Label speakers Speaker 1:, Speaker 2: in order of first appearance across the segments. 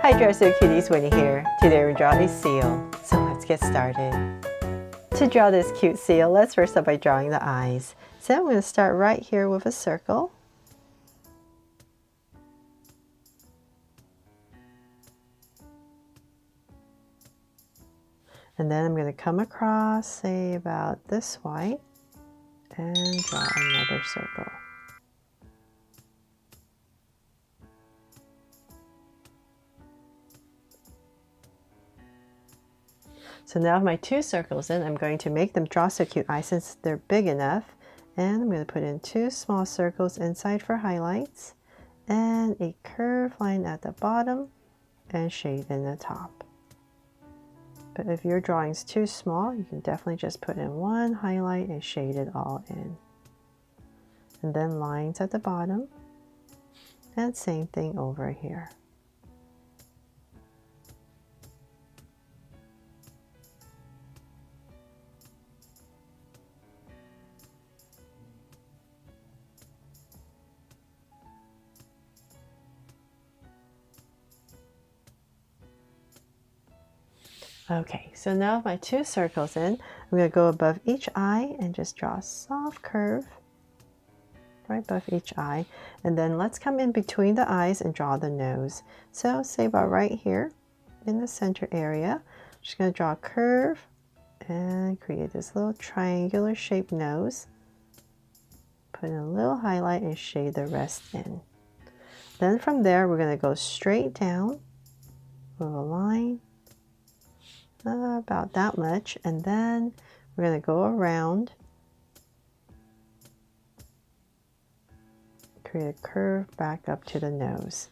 Speaker 1: Hi Dresser Cuties, Winnie here. Today we're drawing a seal, so let's get started. To draw this cute seal, let's first start by drawing the eyes. So I'm going to start right here with a circle. And then I'm going to come across, say about this wide, and draw another circle. So now with my two circles in, I'm going to make them draw so cute eyes since they're big enough. And I'm going to put in two small circles inside for highlights and a curved line at the bottom and shade in the top. But if your drawing's too small, you can definitely just put in one highlight and shade it all in. And then lines at the bottom, and same thing over here. Okay, so now with my two circles in, I'm going to go above each eye and just draw a soft curve right above each eye. And then let's come in between the eyes and draw the nose. So say about right here in the center area, I'm just going to draw a curve and create this little triangular shaped nose. Put in a little highlight and shade the rest in. Then from there, we're going to go straight down with a line. About that much, and then we're going to go around, create a curve back up to the nose.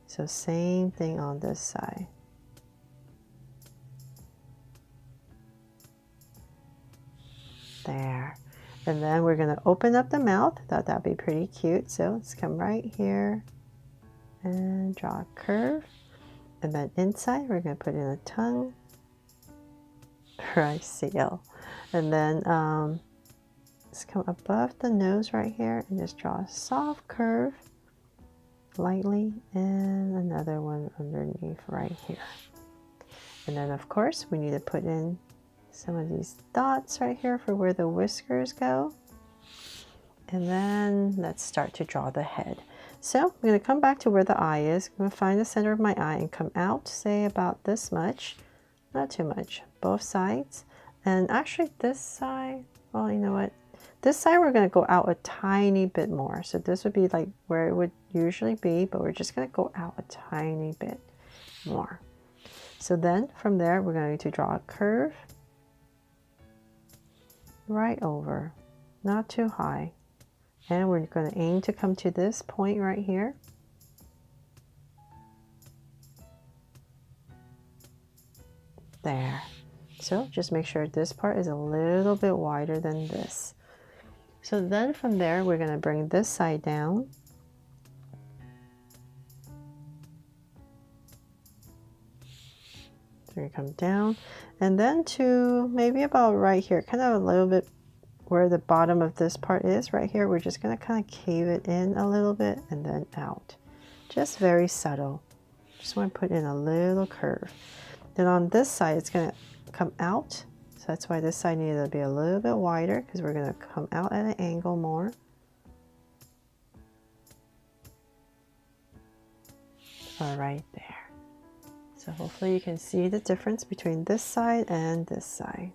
Speaker 1: So same thing on this side. There. And then we're going to open up the mouth. I thought that'd be pretty cute. So let's come right here and draw a curve. And then inside we're going to put in a tongue. Right, seal. And then let's come above the nose right here and just draw a soft curve lightly and another one underneath right here. And then of course we need to put in some of these dots right here for where the whiskers go. And then let's start to draw the head. So I'm going to come back to where the eye is. I'm going to find the center of my eye and come out, say about this much. Not too much, both sides. And actually this side, well, you know what? This side we're going to go out a tiny bit more. So this would be like where it would usually be, but we're just going to go out a tiny bit more. So then from there, we're going to draw a curve right over, not too high. And we're going to aim to come to this point right here. There. So just make sure this part is a little bit wider than this. So then from there, we're going to bring this side down. So we're going to come down and then to maybe about right here, kind of a little bit where the bottom of this part is right here. We're just going to kind of cave it in a little bit and then out. Just very subtle. Just want to put in a little curve. Then on this side, it's going to come out. So that's why this side needed to be a little bit wider because we're going to come out at an angle more. All right there. So hopefully you can see the difference between this side and this side.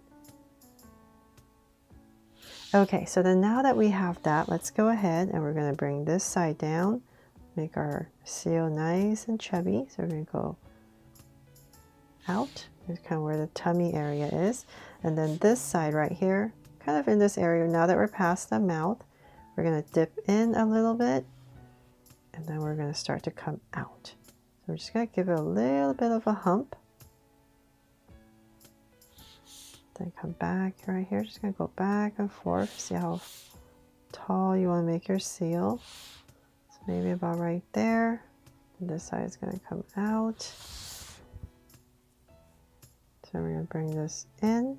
Speaker 1: Okay, so then now that we have that, let's go ahead and we're going to bring this side down, make our seal nice and chubby. So we're going to go out. Here's kind of where the tummy area is. And then this side right here, kind of in this area, now that we're past the mouth, we're going to dip in a little bit and then we're going to start to come out. So we're just going to give it a little bit of a hump. Then come back right here. Just going to go back and forth. See how tall you want to make your seal. So maybe about right there. And this side is going to come out. So we're going to bring this in.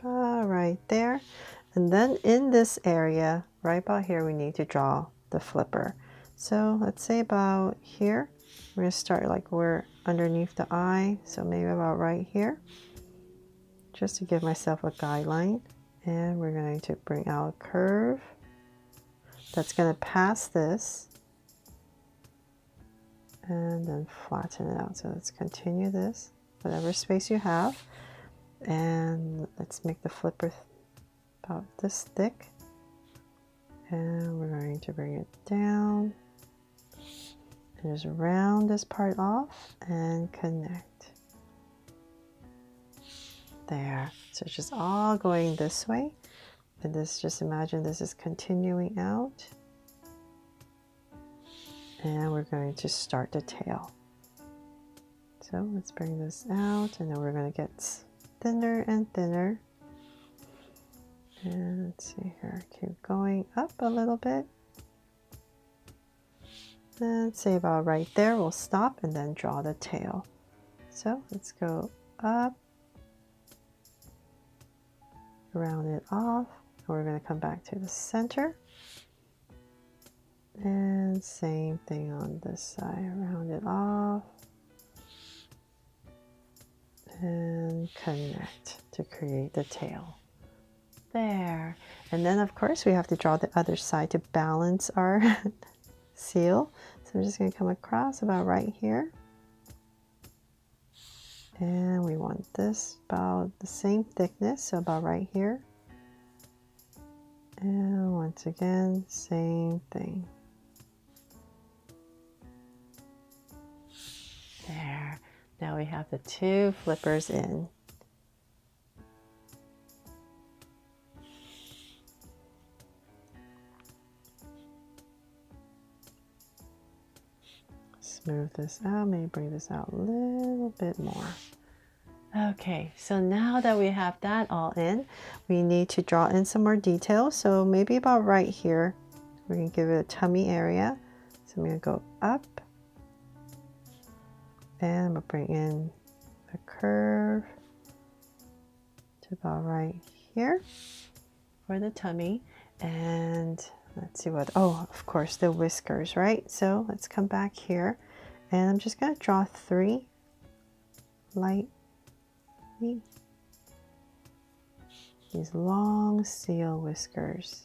Speaker 1: Right there. And then in this area, right about here, we need to draw the flipper. So let's say about here. We're going to start like we're underneath the eye, so maybe about right here, just to give myself a guideline. And we're going to bring out a curve that's going to pass this and then flatten it out. So let's continue this, whatever space you have, and let's make the flipper about this thick, and we're going to bring it down and just round this part off and connect. There. So it's just all going this way, and this, just imagine this is continuing out, and we're going to start the tail. So let's bring this out, and then we're going to get thinner and thinner. And let's see here, keep going up a little bit. And say about right there, we'll stop and then draw the tail. So let's go up, round it off. We're going to come back to the center. And same thing on this side, round it off. And connect to create the tail. There. And then of course we have to draw the other side to balance our seal. So I'm just going to come across about right here. And we want this about the same thickness, so about right here. And once again, same thing. There. Now we have the two flippers in. Smooth this out, maybe bring this out a little bit more. Okay, so now that we have that all in, we need to draw in some more details. So maybe about right here, we're going to give it a tummy area. So I'm going to go up, and I'm going to bring in a curve to about right here for the tummy. And let's see what, oh, of course, the whiskers, right? So let's come back here, and I'm just going to draw 3 light, these long seal whiskers.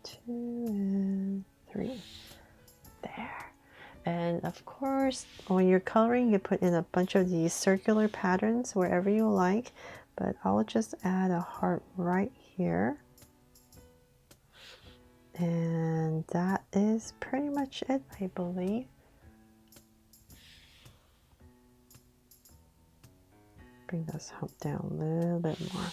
Speaker 1: 2 and 3. There. And of course, when you're coloring, you put in a bunch of these circular patterns wherever you like, but I'll just add a heart right here. And that is pretty much it, I believe. Bring this hump down a little bit more.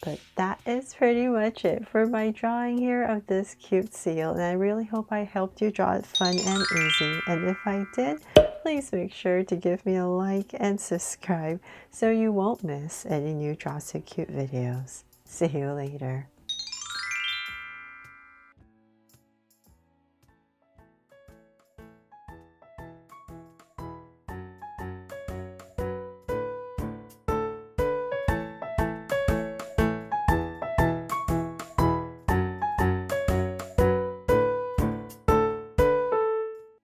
Speaker 1: But that is pretty much it for my drawing here of this cute seal. And I really hope I helped you draw it fun and easy. And if I did, please make sure to give me a like and subscribe so you won't miss any new Draw So Cute videos. See you later.